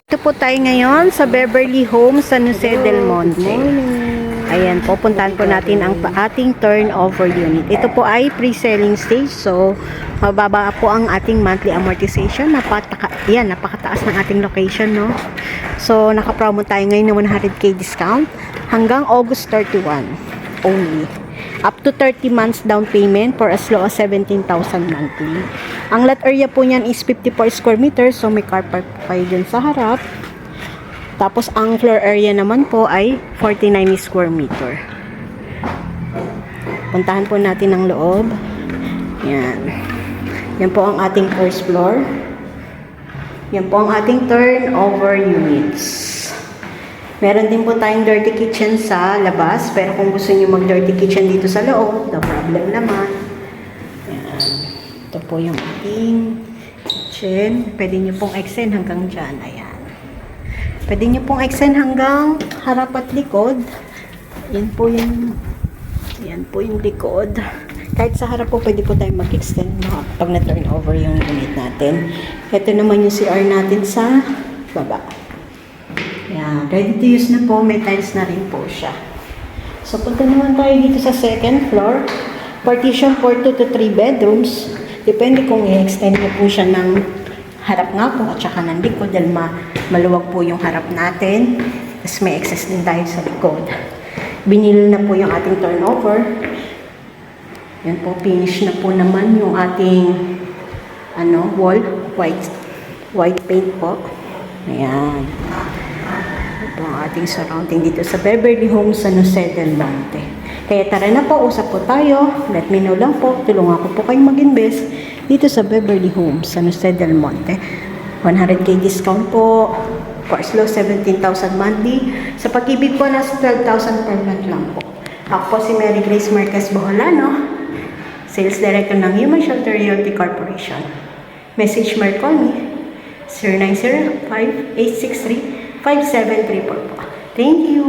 Ito po tayo ngayon sa Beverly Homes San Jose del Monte. Ayan, pupuntahan po natin ang ating turnover unit. Ito po ay pre-selling stage, so mababa po ang ating monthly amortization. Napakataas ng ating location, no? So, naka-promo tayo ngayon ng 100k discount hanggang August 31 only. Up to 30 months down payment for as low as 17,000 monthly. Ang lot area po niyan is 54 square meters, so may car park kayo dyan sa harap. Tapos ang floor area naman po ay 49 square meter. Puntahan po natin ang loob. Yan. Yan po ang ating first floor. Yan po ang ating turnover units. Meron din po tayong dirty kitchen sa labas, pero kung gusto niyo mag-dirty kitchen dito sa loob, no problem naman. Yan. Ito po yung ating kitchen. Pwede niyo pong extend hanggang dyan. Ayan. Pwede niyo pong extend hanggang harap at likod. Yan po yung likod. Kahit sa harap po, pwede po tayong mag-extend pag na-turn over yung unit natin. Ito naman yung CR natin sa baba. Yan. Ready to use na po. May tiles na rin po siya. So, punta naman tayo dito sa second floor. Partition for 2 to 3 bedrooms. Depende kung i-extend niyo po siya ng harap nga po at saka ng likod dahil maluwag po yung harap natin. Tapos may access din tayo sa likod. Binili na po yung ating turnover. Yan po, finish na po naman yung ating wall. White paint po. Ayan. Ito ang ating surrounding dito sa Beverly Homes San Jose del Monte. Kaya tara na po, usap po tayo. Let me know lang po. Tulungan ko po kayong mag-invest dito sa Beverly Homes San Jose del Monte. 100k discount po. For as low 17,000 monthly. Sa Pag-ibig po, nasa 12,000 per month lang po. Ako po si Mary Grace Marquez Boholano, Sales Director ng Human Shelter Realty Corporation. Message me or call me 0905-863-5734 po. Thank you!